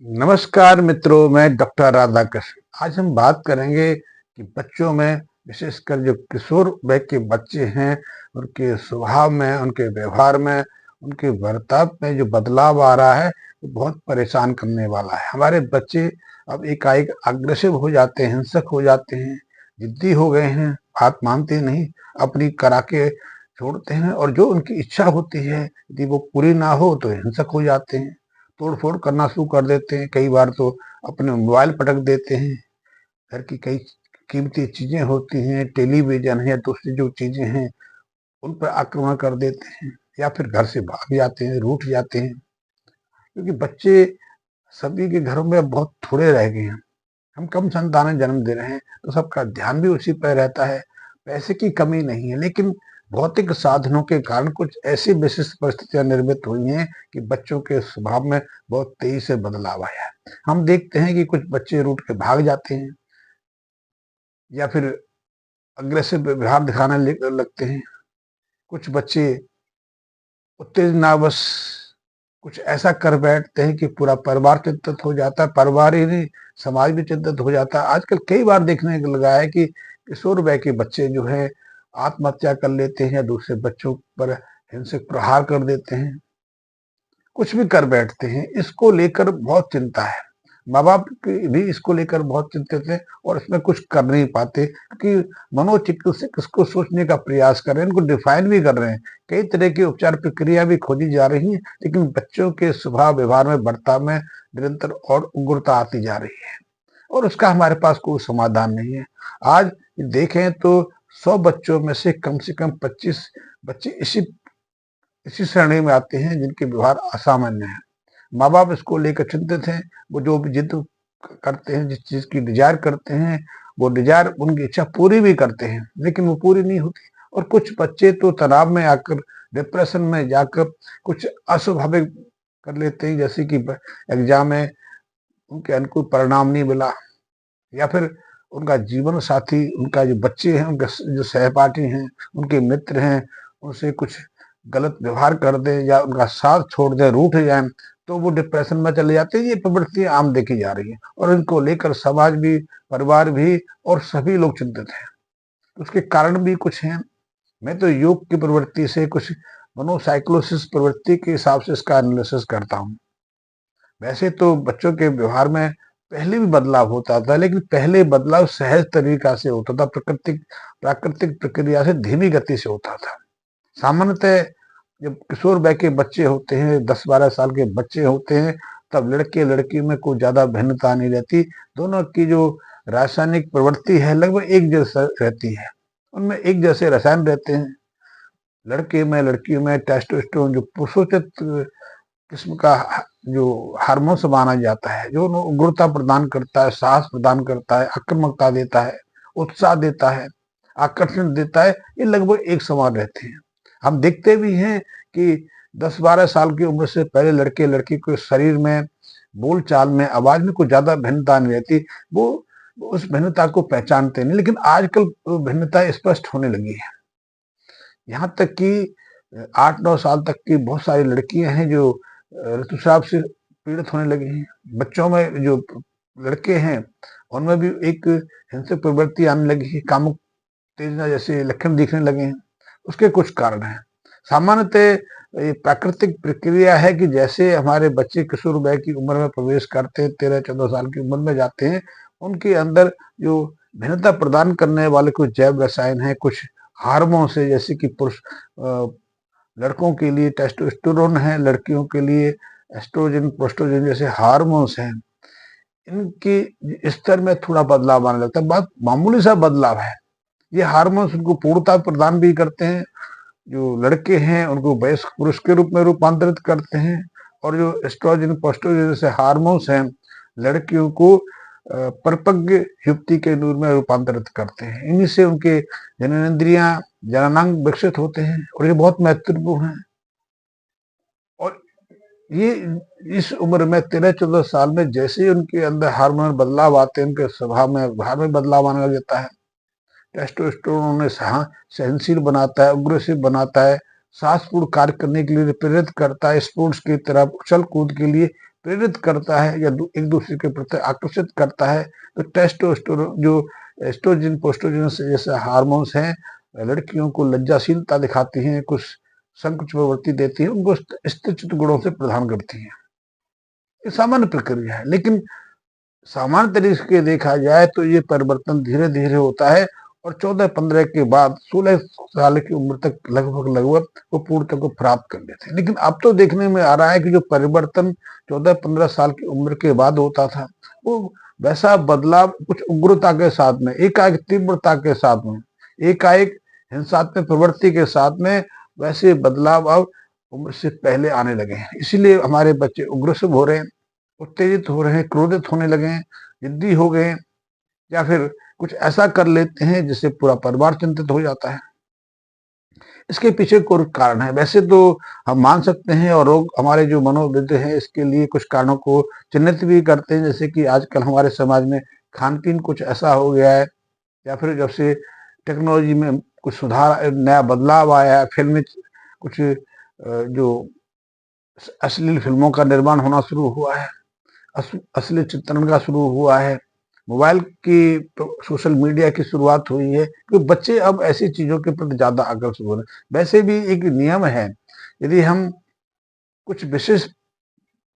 नमस्कार मित्रों, मैं डॉक्टर राधाकृष्ण। आज हम बात करेंगे कि बच्चों में विशेषकर जो किशोर वय के बच्चे हैं, उनके स्वभाव में, उनके व्यवहार में, उनके बर्ताव में जो बदलाव आ रहा है, वो बहुत परेशान करने वाला है। हमारे बच्चे अब एकाएक अग्रेसिव हो जाते हैं, हिंसक हो जाते हैं, जिद्दी हो गए हैं, बात मानते नहीं, अपनी करा के छोड़ते हैं और जो उनकी इच्छा होती है यदि वो पूरी ना हो तो हिंसक हो जाते हैं, तोड़-फोड़ करना शुरू कर देते हैं। कई बार तो अपने मोबाइल पटक देते हैं। घर की कई कीमती चीज़ें होती हैं, टेलीविज़न है या दूसरी जो चीज़ें हैं, उन पर आक्रमण कर देते हैं या फिर घर से भाग जाते हैं, रूठ जाते हैं। क्योंकि बच्चे सभी के घरों में अब बहुत थोड़े रह गए हैं। हम कम संतानें जन्म दे रहे हैं, तो सबका ध्यान भी उसी पर रहता है। पैसे की कमी नहीं है, लेकिन भौतिक साधनों के कारण कुछ ऐसी विशिष्ट परिस्थितियां निर्मित हुई हैं कि बच्चों के स्वभाव में बहुत तेजी से बदलाव आया है। हम देखते हैं कि कुछ बच्चे रूठ के भाग जाते हैं या फिर अग्रेसिव व्यवहार दिखाने लगते हैं। कुछ बच्चे उत्तेजनावश कुछ ऐसा कर बैठते हैं कि पूरा परिवार चिंतित हो जाता है, परिवार ही नहीं, समाज भी चिंतित हो जाता है। आजकल कई बार देखने को लगा है कि किशोर वय के बच्चे जो है आत्महत्या कर लेते हैं या दूसरे बच्चों पर हिंसक प्रहार कर देते हैं, कुछ भी कर बैठते हैं। इसको लेकर बहुत चिंता है। माँ बाप भी इसको लेकर बहुत चिंतित हैं और इसमें कुछ कर नहीं पाते, क्योंकि मनोचिकित्सक इसको सोचने का प्रयास कर रहे हैं, इनको डिफाइन भी कर रहे हैं। कई तरह की उपचार प्रक्रिया भी खोजी जा रही हैं, लेकिन बच्चों के स्वभाव व्यवहार में, बर्ताव में निरंतर और उग्रता आती जा रही है और उसका हमारे पास कोई समाधान नहीं है। आज देखें तो 100 बच्चों में से कम 25 बच्चे इसी श्रेणी में आते हैं जिनके व्यवहार असामान्य है। माँ बाप इसको लेकर चिंतित हैं। वो जो भी जिद करते हैं, जिस चीज की डिजायर करते हैं, वो डिजायर उनकी इच्छा पूरी भी करते हैं, लेकिन वो पूरी नहीं होती। और कुछ बच्चे तो तनाव में आकर, डिप्रेशन में जाकर कुछ अस्वाभाविक कर लेते हैं, जैसे कि एग्जाम में उनके अनुकूल परिणाम नहीं मिला या फिर उनका जीवन साथी, उनका जो बच्चे हैं, उनके जो सहपाठी हैं, उनके मित्र हैं, उनसे कुछ गलत व्यवहार कर दें या उनका साथ छोड़ दें, रूठ जाएं, तो वो डिप्रेशन में चले जाते हैं। ये प्रवृत्ति आम देखी जा रही है और इनको लेकर समाज भी, परिवार भी और सभी लोग चिंतित हैं। उसके कारण भी कुछ हैं। मैं तो योग की प्रवृत्ति से, कुछ मनोसाइकोलॉजिस्ट प्रवृत्ति के हिसाब से इसका एनालिसिस करता हूँ। वैसे तो बच्चों के व्यवहार में पहले भी बदलाव होता था, लेकिन पहले बदलाव सहज तरीका से होता था, प्राकृतिक प्राकृतिक प्रक्रिया से धीमी गति से होता था। सामान्यतः जब किशोर वय के बच्चे होते हैं, 10-12 साल के बच्चे होते हैं, तब लड़के लड़की में कोई ज्यादा भिन्नता नहीं रहती। दोनों की जो रासायनिक प्रवृत्ति है लगभग एक जैसा रहती है, उनमें एक जैसे रसायन रहते हैं। लड़के में, लड़कियों में टेस्टोस्टेरोन जो पुरुषोचित किस्म का जो हार्मोन्स माना जाता है, जो उग्रता प्रदान करता है, साहस प्रदान करता है, आक्रामकता देता है, उत्साह देता है, आकर्षण देता है, ये लगभग एक समान रहते हैं। हम देखते भी हैं कि 10-12 साल की उम्र से पहले लड़के लड़की के शरीर में, बोल चाल में, आवाज में कुछ ज्यादा भिन्नता नहीं रहती। वो उस भिन्नता को पहचानते नहीं, लेकिन आजकल भिन्नता स्पष्ट होने लगी है। यहाँ तक कि 8-9 साल तक की बहुत सारी लड़कियां हैं जो ऋतुस्राव से पीड़ित होने लगी हैं। बच्चों में जो लड़के हैं, उनमें भी एक हिंसक प्रवृत्ति आने लगी है, कामुक उत्तेजना जैसे लक्षण दिखने लगे हैं। उसके कुछ कारण हैं। सामान्यतः ये प्राकृतिक प्रक्रिया है कि जैसे हमारे बच्चे किशोर वय की उम्र में प्रवेश करते हैं, 13-14 साल की उम्र में जाते हैं, उनके अंदर जो भिन्नता प्रदान करने वाले कुछ जैव रसायन हैं, कुछ हार्मोन्स है, जैसे कि पुरुष लड़कों के लिए टेस्टोस्टेरोन है, लड़कियों के लिए एस्ट्रोजन, प्रोस्टोजन जैसे हार्मोन्स हैं। इनकी स्तर में थोड़ा बदलाव आने लगता है, बहुत मामूली सा बदलाव है। ये हार्मोन्स उनको पूर्णता प्रदान भी करते हैं, जो लड़के हैं उनको वयस्क पुरुष के रूप में रूपांतरित करते हैं, और जो एस्ट्रोजन, प्रोस्टोजन जैसे हार्मोन्स हैं, लड़कियों को परिपक्व युवती के रूप में रूपांतरित करते हैं। इन्हीं से उनके जननेंद्रियां, जननांग विकसित होते हैं और ये बहुत महत्वपूर्ण है। और ये इस उम्र में 13-14 साल में जैसे ही उनके अंदर हार्मोनल बदलाव आते हैं, उनके स्वभाव में, व्यवहार में बदलाव आने लग जाता है। टेस्टोस्टेरोन उन्हें सहनशील बनाता है, उग्रसित बनाता है, साहसपूर्ण कार्य करने के लिए प्रेरित करता है, स्पोर्ट्स की तरफ, उछल कूद के लिए प्रेरित करता है या एक दूसरे के प्रति आकर्षित करता है, तो टेस्टोस्टेरोन जो एस्ट्रोजन प्रोस्टोजन जैसे हार्मोन्स हैं, लड़कियों को लज्जाशीलता दिखाती हैं, कुछ संकुच प्रवृत्ति देती है, उनको स्त्रीचित गुणों से प्रदान करती है। ये सामान्य प्रक्रिया है, लेकिन सामान्य तरीके से देखा जाए तो ये परिवर्तन धीरे धीरे होता है और 14-15 के बाद 16 साल की उम्र तक लगभग वो पूर्णतः को प्राप्त कर लेते हैं। लेकिन अब तो देखने में आ रहा है कि जो परिवर्तन 14-15 साल की उम्र के बाद होता था, वो वैसा बदलाव कुछ उग्रता के साथ में, एकाएक तीव्रता के साथ में, एकाएक हिंसात्मक प्रवृत्ति के साथ में, वैसे बदलाव अब उम्र से पहले आने लगे हैं। इसीलिए हमारे बच्चे उग्रसुभ हो रहे हैं, उत्तेजित हो रहे हैं, क्रोधित होने लगे हैं, जिद्दी हो गए, या फिर कुछ ऐसा कर लेते हैं जिससे पूरा परिवार चिंतित हो जाता है। इसके पीछे कोई कारण है। वैसे तो हम मान सकते हैं और लोग हमारे जो मनोविद हैं इसके लिए कुछ कारणों को चिन्हित भी करते हैं, जैसे कि आजकल हमारे समाज में खान पीन कुछ ऐसा हो गया है, या फिर जब से टेक्नोलॉजी में कुछ सुधार, नया बदलाव आया है, फिल्में कुछ जो अश्लील फिल्मों का निर्माण होना शुरू हुआ है, असली चित्रण का शुरू हुआ है, मोबाइल की सोशल मीडिया की शुरुआत हुई है, तो बच्चे अब ऐसी चीजों के प्रति ज्यादा आकर्षित हो रहे हैं। वैसे भी एक नियम है, यदि हम कुछ विशेष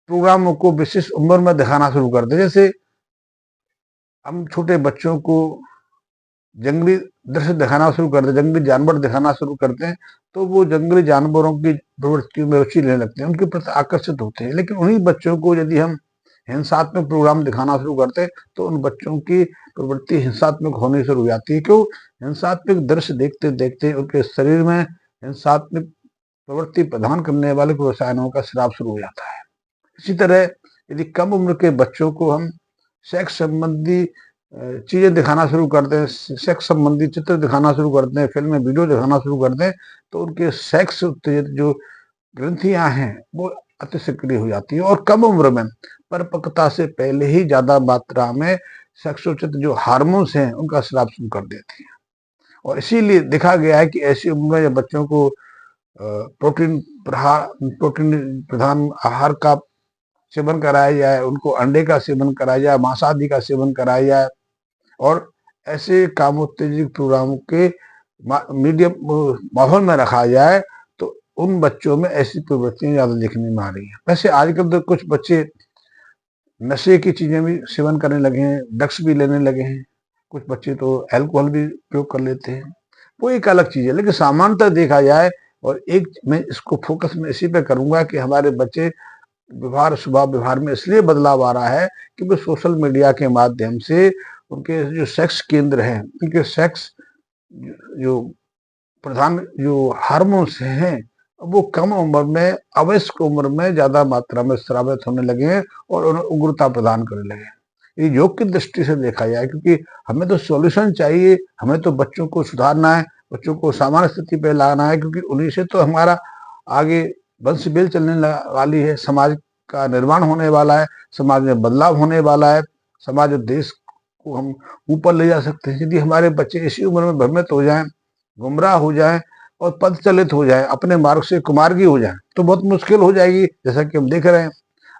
प्रोग्रामों को विशेष उम्र में दिखाना शुरू कर दें, जैसे हम छोटे बच्चों को जंगली दृश्य दिखाना शुरू कर दें, जंगली जानवर दिखाना शुरू करते हैं, तो वो जंगली जानवरों की प्रवृत्तियों में रुचि लेने लगते हैं, उनके प्रति आकर्षित होते हैं। लेकिन उन्हीं बच्चों को यदि हम हिंसात्मक प्रोग्राम दिखाना शुरू करते हैं, तो उन बच्चों की प्रवृत्ति हिंसात्मक होनी शुरू हो जाती है। क्यों? हिंसात्मक दृश्य देखते देखते उनके शरीर में हिंसात्मक प्रवृत्ति प्रदान करने वाले रसायनों का स्राव शुरू हो जाता है। इसी तरह यदि कम उम्र के बच्चों को हम सेक्स संबंधी चीजें दिखाना शुरू करते हैं, सेक्स संबंधी चित्र दिखाना शुरू करते हैं, फिल्म में वीडियो दिखाना शुरू करते हैं, तो उनके सेक्स उत्तेजित जो ग्रंथियां हैं वो अति सक्रिय हो जाती है और कम उम्र में परिपक्वता से पहले ही ज्यादा मात्रा में सेक्सोचित जो हार्मोन्स हैं उनका स्राव शुरू कर देती है। और इसीलिए देखा गया है कि ऐसी उम्र में बच्चों को प्रोटीन प्रधान आहार का सेवन कराया जाए, उनको अंडे का सेवन कराया जाए, मांस आदि का सेवन कराया जाए, और ऐसे कामोत्तेजक प्रोग्रामों के मीडियम माहौल में रखा जाए, तो उन बच्चों में ऐसी प्रवृत्तियां ज्यादा देखने में आ रही हैं। वैसे आजकल तो कुछ बच्चे नशे की चीजें भी सेवन करने लगे हैं, ड्रग्स भी लेने लगे हैं, कुछ बच्चे तो अल्कोहल भी प्रयोग कर लेते हैं, वो एक अलग चीज है। लेकिन सामान्यतः देखा जाए, और एक मैं इसको फोकस में इसी पे करूंगा कि हमारे बच्चे व्यवहार, स्वभाव व्यवहार में इसलिए बदलाव आ रहा है कि वो सोशल मीडिया के माध्यम से उनके जो सेक्स केंद्र हैं, उनके सेक्स जो प्रधान जो हार्मोन्स हैं वो कम उम्र में, अवयस्क उम्र में ज्यादा मात्रा में स्रावित होने लगे हैं और उन्हें उग्रता प्रदान करने लगे हैं। ये योग की दृष्टि से देखा जाए, क्योंकि हमें तो सॉल्यूशन चाहिए, हमें तो बच्चों को सुधारना है, बच्चों को सामान्य स्थिति पे लाना है, क्योंकि उन्हीं से तो हमारा आगे वंश बेल चलने वाली है, समाज का निर्माण होने वाला है, समाज में बदलाव होने वाला है, समाज और देश को हम ऊपर ले जा सकते हैं। यदि हमारे बच्चे इसी उम्र में भ्रमित हो जाएं, गुमराह हो जाएं और पद चलित हो जाए, अपने मार्ग से कुमार्गी हो जाए, तो बहुत मुश्किल हो जाएगी। जैसा कि हम देख रहे हैं,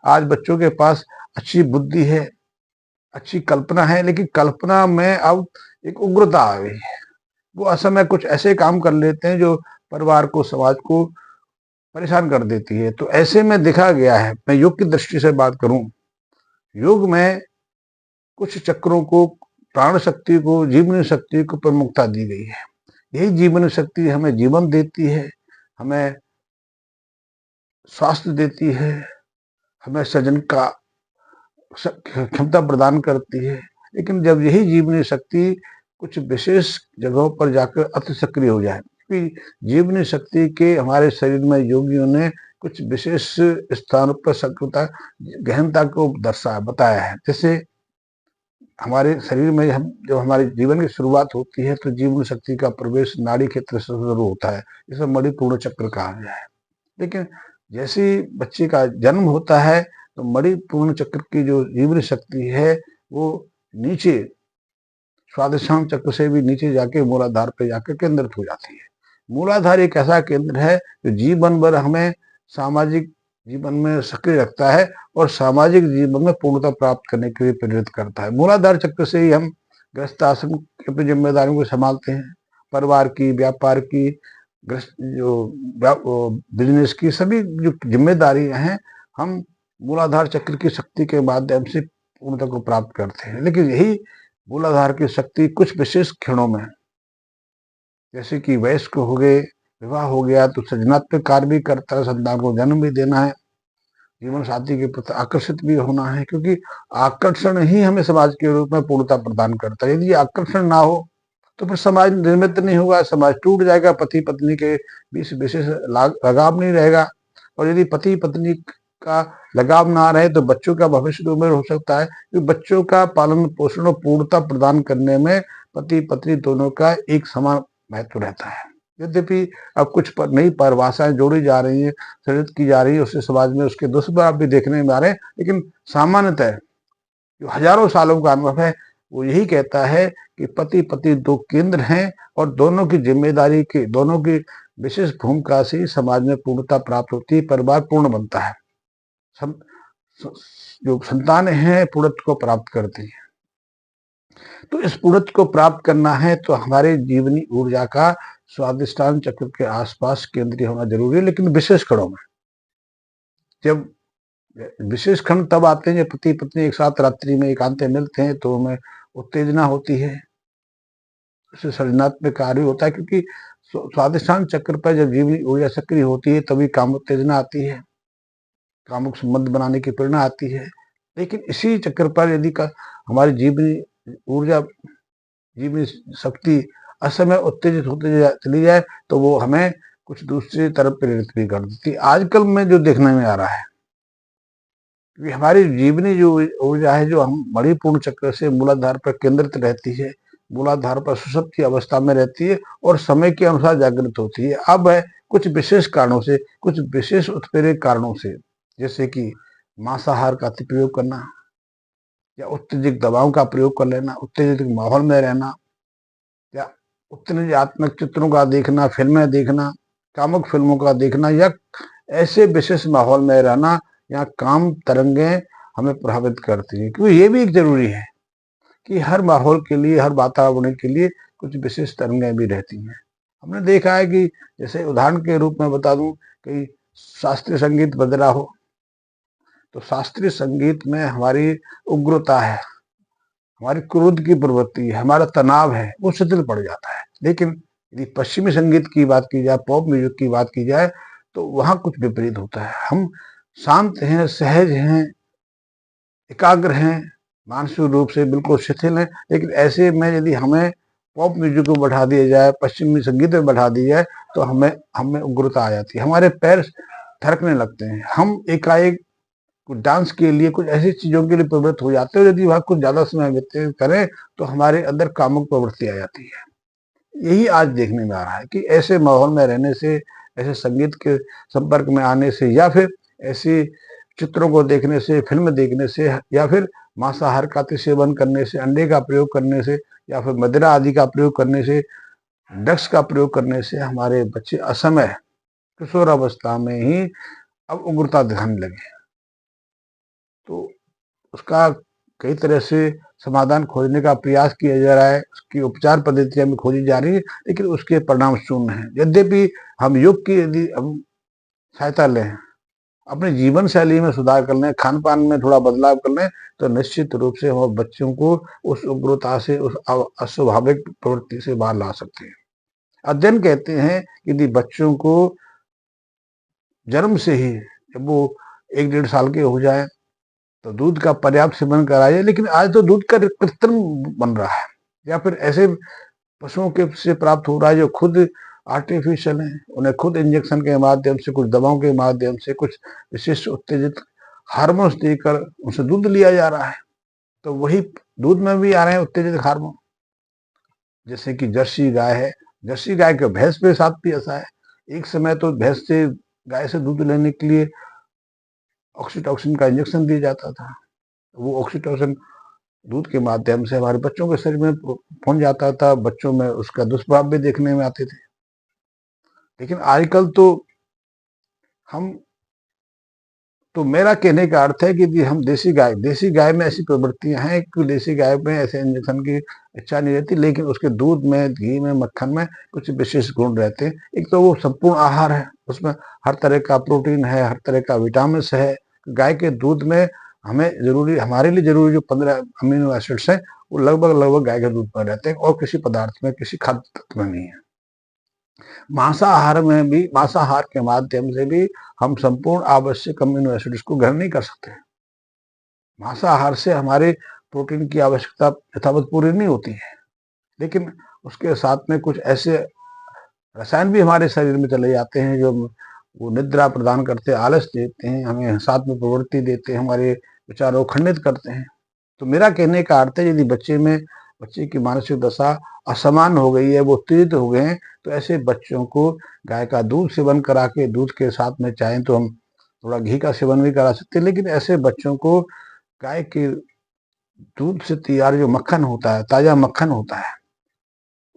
आज बच्चों के पास अच्छी बुद्धि है, अच्छी कल्पना है, लेकिन कल्पना में अब एक उग्रता आ गई है। वो असमय कुछ ऐसे काम कर लेते हैं जो परिवार को, समाज को परेशान कर देती है। तो ऐसे में देखा गया है, मैं योग की दृष्टि से बात करूं, योग में कुछ चक्रों को, प्राण शक्ति को, जीवनी शक्ति को प्रमुखता दी गई है। यही जीवन शक्ति हमें जीवन देती है, हमें स्वास्थ्य देती है, हमें सृजन का क्षमता प्रदान करती है। लेकिन जब यही जीवनी शक्ति कुछ विशेष जगहों पर जाकर अति सक्रिय हो जाए, क्योंकि जीवनी शक्ति के हमारे शरीर में योगियों ने कुछ विशेष स्थानों पर सक्रियता, गहनता को दर्शाया, बताया है। जैसे हमारे शरीर में हम जब हमारे जीवन की शुरुआत होती है तो जीवन शक्ति का प्रवेश नाड़ी क्षेत्र से शुरू होता है, इसे मणिपूर्ण चक्र कहा गया है। लेकिन जैसे बच्चे का जन्म होता है तो मणिपूर्ण चक्र की जो जीवन शक्ति है वो नीचे स्वादिष्ठान चक्र से भी नीचे जाके मूलाधार पे जाकर केंद्रित हो जाती है। मूलाधार एक ऐसा केंद्र है जो जीवन भर हमें सामाजिक जीवन में सक्रिय रखता है और सामाजिक जीवन में पूर्णता प्राप्त करने के लिए प्रेरित करता है। मूलाधार चक्र से ही हम गृहस्थ आश्रम की अपनी जिम्मेदारियों को संभालते हैं, परिवार की, व्यापार की, गृहस्थ जो बिजनेस की, सभी जो जिम्मेदारियां हैं हम मूलाधार चक्र की शक्ति के माध्यम से पूर्णता को प्राप्त करते हैं। लेकिन यही मूलाधार की शक्ति कुछ विशेष क्षणों में, जैसे कि वयस्क हो गए, विवाह हो गया तो सृजनात्मक कार्य भी करता है, संतान को जन्म भी देना है, जीवन साथी के प्रति आकर्षित भी होना है, क्योंकि आकर्षण ही हमें समाज के रूप में पूर्णता प्रदान करता है। यदि आकर्षण ना हो तो फिर समाज निर्मित नहीं होगा, समाज टूट जाएगा, पति पत्नी के बीच विशेष लगाव नहीं रहेगा। और यदि पति पत्नी का लगाव ना रहे तो बच्चों का भविष्य उम्र हो सकता है, क्योंकि बच्चों का पालन पोषण और पूर्णता प्रदान करने में पति पत्नी दोनों का एक समान महत्व रहता है। यद्यपि अब कुछ नई परिभाषाएं जोड़ी जा रही है, सृजित की जा रही है, उससे समाज में उसके दुष्प्रभाव भी देखने में आ रहे हैं, लेकिन सामान्यतः जो हजारों सालों का अनुभव है वो यही कहता है कि पति पत्नी दो केंद्र हैं और दोनों की जिम्मेदारी के, दोनों की विशेष भूमिका से समाज में पूर्णता प्राप्त होती है, परिवार पूर्ण बनता है, जो संतानें हैं पूर्णत्व को प्राप्त करती है। तो इस पूर्णत्व को प्राप्त करना है तो हमारे जीवनी ऊर्जा का स्वादिष्टान चक्र के आसपास केंद्रीय होना जरूरी है। लेकिन विशेष क्षणों में, जब विशेष क्षण तब आते हैं जब पति पत्नी एक साथ रात्रि में एकांत में मिलते हैं तो हमें उत्तेजना होती है, उससे सृजनात्मक कार्य होता है, क्योंकि स्वादिष्टान चक्र पर जब जीवनी ऊर्जा सक्रिय होती है तभी काम उत्तेजना आती है, कामुक संबंध बनाने की प्रेरणा आती है। लेकिन इसी चक्र पर यदि हमारी जीवनी ऊर्जा, जीवनी शक्ति असमय उत्तेजित होते चली जाए तो वो हमें कुछ दूसरी तरफ प्रेरित भी कर देती है। आजकल में जो देखने में आ रहा है कि हमारी जीवनी जो ऊर्जा है, जो हम मणिपूर्ण चक्र से मूलाधार पर केंद्रित रहती है, मूलाधार पर सुषुप्ति अवस्था में रहती है और समय के अनुसार जागृत होती है। अब है कुछ विशेष कारणों से, कुछ विशेष उत्प्रेरक कारणों से, जैसे कि मांसाहार का अति प्रयोग करना या उत्तेजक दवाओं का प्रयोग कर लेना, उत्तेजित माहौल में रहना या उत्तेजनात्मक चित्रों का देखना, फिल्में देखना, कामुक फिल्मों का देखना या ऐसे विशेष माहौल में रहना या काम तरंगें हमें प्रभावित करती हैं। क्योंकि ये भी एक जरूरी है कि हर माहौल के लिए, हर वातावरण के लिए कुछ विशेष तरंगें भी रहती हैं। हमने देखा है कि जैसे उदाहरण के रूप में बता दूं कि शास्त्रीय संगीत बज रहा हो तो शास्त्रीय संगीत में हमारी उग्रता है, हमारी क्रोध की प्रवृत्ति है, हमारा तनाव है, वो शिथिल पड़ जाता है। लेकिन यदि पश्चिमी संगीत की बात की जाए, पॉप म्यूजिक की बात की जाए तो वहां कुछ विपरीत होता है। हम शांत हैं, सहज हैं, एकाग्र हैं, मानसिक रूप से बिल्कुल शिथिल हैं। लेकिन ऐसे में यदि हमें पॉप म्यूजिक को बढ़ा दिया जाए, पश्चिमी संगीत में बढ़ा दिया जाए तो हमें उग्रता आ जाती है, हमारे पैर थरकने लगते हैं, हम एकाएक कुछ डांस के लिए, कुछ ऐसी चीजों के लिए प्रवृत्त हो जाते हैं। यदि वहां कुछ ज्यादा समय व्यतीत करें तो हमारे अंदर कामुक प्रवृत्ति आ जाती है। यही आज देखने में आ रहा है कि ऐसे माहौल में रहने से, ऐसे संगीत के संपर्क में आने से या फिर ऐसे चित्रों को देखने से, फिल्म देखने से या फिर मांसाहार का अति सेवन करने से, अंडे का प्रयोग करने से या फिर मदिरा आदि का प्रयोग करने से, ड्रग्स का प्रयोग करने से हमारे बच्चे असमय किशोर अवस्था में ही अब उग्रता दिखाने लगे। तो उसका कई तरह से समाधान खोजने का प्रयास किया जा रहा है, उसकी उपचार पद्धतियां भी खोजी जा रही है, लेकिन उसके परिणाम शून्य हैं। यद्यपि हम योग की यदि हम सहायता लें, अपने जीवन शैली में सुधार कर लें, खान पान में थोड़ा बदलाव कर लें तो निश्चित रूप से हम बच्चों को उस उग्रता से, उस अस्वाभाविक प्रवृत्ति से बाहर ला सकते हैं। अध्ययन कहते हैं कि यदि बच्चों को जन्म से ही, जब वो 1-1.5 साल के हो जाए तो दूध का पर्याप्त सेवन कराइए। लेकिन आज तो दूध का कृत्रिम बन रहा है या फिर ऐसे पशुओं के से प्राप्त हो रहा है जो खुद आर्टिफिशियल है, उन्हें खुद इंजेक्शन के माध्यम से, कुछ दवाओं के माध्यम से, कुछ विशिष्ट उत्तेजित हार्मोन्स देकर उनसे दूध लिया जा रहा है। तो वही दूध में भी आ रहे हैं उत्तेजित हार्मोन, जैसे कि जर्सी गाय है, जर्सी गाय के भैंस के साथ भी ऐसा है। एक समय तो भैंस से, गाय से दूध लेने के लिए ऑक्सीटोसिन का इंजेक्शन दिया जाता था। वो ऑक्सीटोसिन दूध के माध्यम से हमारे बच्चों के शरीर में पहुंच जाता था, बच्चों में उसका दुष्प्रभाव भी देखने में आते थे। लेकिन आजकल तो हम तो मेरा कहने का अर्थ है कि हम देसी गाय में ऐसी प्रवृत्तियां हैं कि देसी गाय में ऐसे इंजेक्शन की इच्छा नहीं रहती, लेकिन उसके दूध में, घी में, मक्खन में कुछ विशेष गुण रहते हैं। एक तो वो संपूर्ण आहार है, उसमें हर तरह का प्रोटीन है, हर तरह का विटामिन है। गाय के दूध में हमारे लिए जरूरी जो 15 अमीनो एसिड्स हैं, वो लगभग गाय के दूध में रहते हैं, और किसी पदार्थ में, किसी खाद्य तत्व में नहीं है। मांसाहार के माध्यम से भी हम संपूर्ण आवश्यक अमीनो एसिड्स को ग्रहण नहीं कर सकते। मांसाहार से हमारे प्रोटीन की आवश्यकता यथावत पूरी नहीं होती है, लेकिन उसके साथ में कुछ ऐसे रसायन भी हमारे शरीर में चले जाते हैं जो वो निद्रा प्रदान करते हैं, आलस देते हैं, हमें साथ में प्रवृत्ति देते हैं, हमारे विचारों को खंडित करते हैं। तो मेरा कहने का अर्थ है, यदि बच्चे की मानसिक दशा असमान हो गई है, वो उत्तेजित हो गए हैं, तो ऐसे बच्चों को गाय का दूध सेवन करा के, दूध के साथ में चाहें तो हम थोड़ा घी का सेवन भी करा सकते हैं, लेकिन ऐसे बच्चों को गाय के दूध से तैयार जो मक्खन होता है, ताजा मक्खन होता है,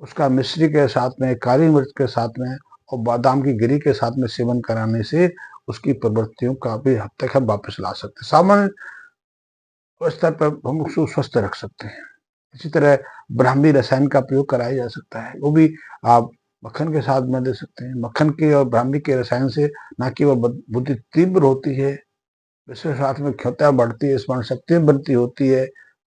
उसका मिश्री के साथ में, काली मिर्च के साथ में और बादाम की गिरी के साथ में सेवन कराने से उसकी प्रवृत्तियों का भी हद तक हम वापस ला सकते हैं। सामान्य स्तर पर हम उसको स्वस्थ रख सकते हैं। इसी तरह ब्राह्मी रसायन का प्रयोग कराया जा सकता है, वो भी आप मक्खन के साथ में दे सकते हैं। मक्खन के और ब्राह्मी के रसायन से न केवल बुद्धि तीव्र होती है, इसके साथ में क्षमता बढ़ती है, स्मरण शक्ति में वृद्धि होती है,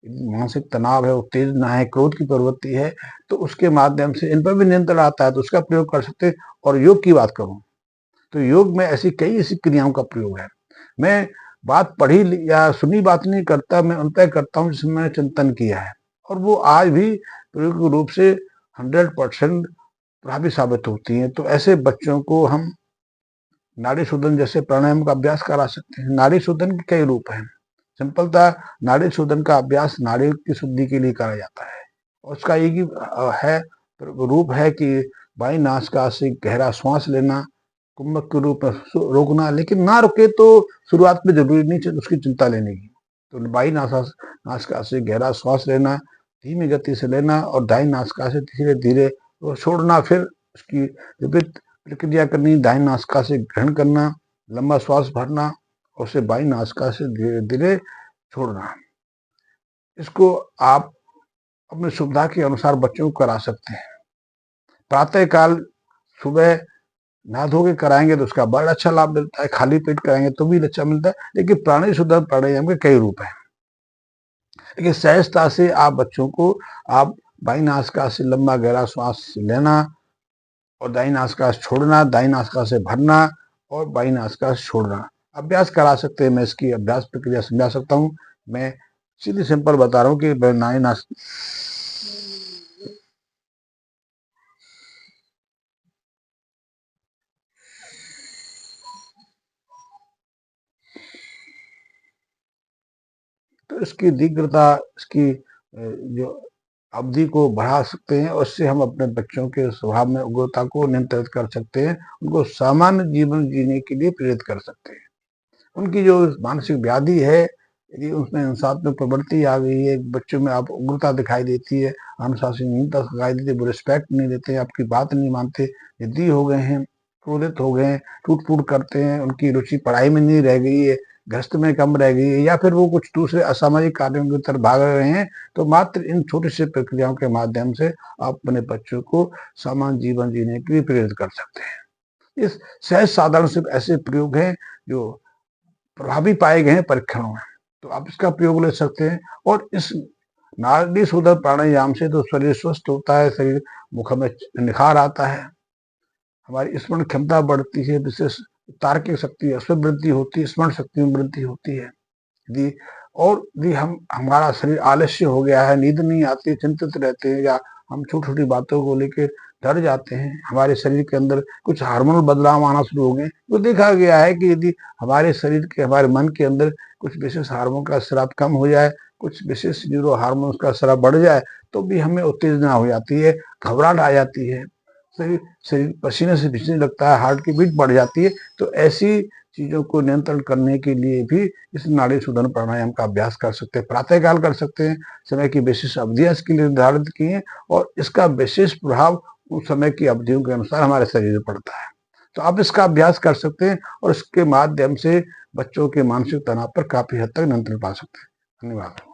मानसिक तनाव है, उत्तेजना है, क्रोध की प्रवृत्ति है, तो उसके माध्यम से इन पर भी नियंत्रण आता है, तो उसका प्रयोग कर सकते हैं। और योग की बात करूं तो योग में कई ऐसी क्रियाओं का प्रयोग है। मैं बात पढ़ी या सुनी बात नहीं करता, मैं उन पर करता हूँ जिसमें मैंने चिंतन किया है, और वो आज भी प्रयोग रूप से 100% प्रभावी साबित होती है। तो ऐसे बच्चों को हम नाड़ी शोधन जैसे प्राणायाम का अभ्यास करा सकते हैं। नाड़ी शोधन के कई रूप हैं। सिंपलता नाड़ी शोधन का अभ्यास नाड़ी की शुद्धि के लिए करा जाता है, और उसका एक ही है रूप है कि बाई नासिका से गहरा श्वास लेना, कुंभक के रूप में रोकना, लेकिन ना रुके तो शुरुआत में जरूरी नहीं उसकी चिंता लेने की। तो बाई नासिका से गहरा श्वास लेना, धीमी गति से लेना, और दाई नासिका से धीरे धीरे छोड़ना, फिर उसकी विपरीत प्रक्रिया करनी, दाहिनी नासिका से ग्रहण करना, लंबा श्वास भरना और उसे बाईं नासिका से धीरे धीरे छोड़ना। इसको आप अपनी सुविधा के अनुसार बच्चों को करा सकते हैं। प्रातः काल सुबह नहा धो के कराएंगे तो उसका बड़ा अच्छा लाभ मिलता है, खाली पेट कराएंगे तो भी अच्छा मिलता है। लेकिन प्राणी शोधन प्राणायाम के कई रूप हैं, लेकिन सहजता से आप बच्चों को आप बाईं नासिका से लंबा गहरा श्वास लेना और दाईं नासिका से छोड़ना, दाईं नासिका से भरना और बाईं नासिका से छोड़ना अभ्यास करा सकते हैं। मैं इसकी अभ्यास प्रक्रिया समझा सकता हूँ। मैं सीधी सिंपल बता रहा हूँ कि दाईं नासिका तो इसकी दीर्घता, इसकी जो अवधि को बढ़ा सकते हैं, और इससे हम अपने बच्चों के स्वभाव में उग्रता को नियंत्रित कर सकते हैं, उनको सामान्य जीवन जीने के लिए प्रेरित कर सकते हैं। उनकी जो मानसिक व्याधि है, यदि उसमें इंसान में प्रवृत्ति आ गई है, बच्चों में आप उग्रता दिखाई देती है, अनुशासनहीनता दिखाई देती है, वो रिस्पेक्ट नहीं देते, आपकी बात नहीं मानते, जिद्दी हो गए हैं, क्रोधित हो गए हैं, टूट फूट करते हैं, उनकी रुचि पढ़ाई में नहीं रह गई है, गृहस्थ में कम रह गई है, या फिर वो कुछ दूसरे असामाजिक कार्यों की तरफ भाग रहे हैं, तो मात्र इन छोटी सी प्रक्रियाओं के माध्यम से आप अपने बच्चों को सामान्य जीवन जीने के लिए प्रेरित कर सकते हैं। इस सहज साधारण सिर्फ ऐसे प्रयोग हैं जो प्रभावी पाए गए हैं परीक्षणों में, तो आप इसका प्रयोग ले सकते हैं। और इस नाड़ी शोधन प्राणायाम से तो शरीर स्वस्थ होता है, शरीर मुख में निखार आता है, हमारी स्मरण क्षमता बढ़ती है, विशेष तार्किक शक्ति उसमें वृद्धि होती है, स्मरण शक्ति में वृद्धि होती है। यदि यदि हमारा शरीर आलस्य हो गया है, नींद नहीं आती, चिंतित रहते हैं, या हम छोटी छोटी बातों को लेकर डर जाते हैं, हमारे शरीर के अंदर कुछ हार्मोनल बदलाव आना शुरू हो गए, तो देखा गया है कि यदि हमारे शरीर के, हमारे मन के अंदर कुछ विशेष हार्मोन का स्राव कम हो जाए, कुछ विशेष न्यूरो हार्मोन का स्राव बढ़ जाए, तो भी हमें उत्तेजना हो जाती है, घबराहट आ जाती है, शरीर शरीर पसीने से भिजने लगता है, हार्ट की बीट बढ़ जाती है। तो ऐसी चीजों को नियंत्रण करने के लिए भी इस नाड़ी शोधन प्राणायाम का अभ्यास कर सकते हैं, प्रातःकाल कर सकते हैं, समय की विशेष अवधियां इसके लिए निर्धारित की हैं, और इसका विशेष प्रभाव उस समय की अवधियों के अनुसार हमारे शरीर में पड़ता है। तो आप इसका अभ्यास कर सकते हैं, और इसके माध्यम से बच्चों के मानसिक तनाव पर काफ़ी हद तक नियंत्रण पा सकते हैं। धन्यवाद।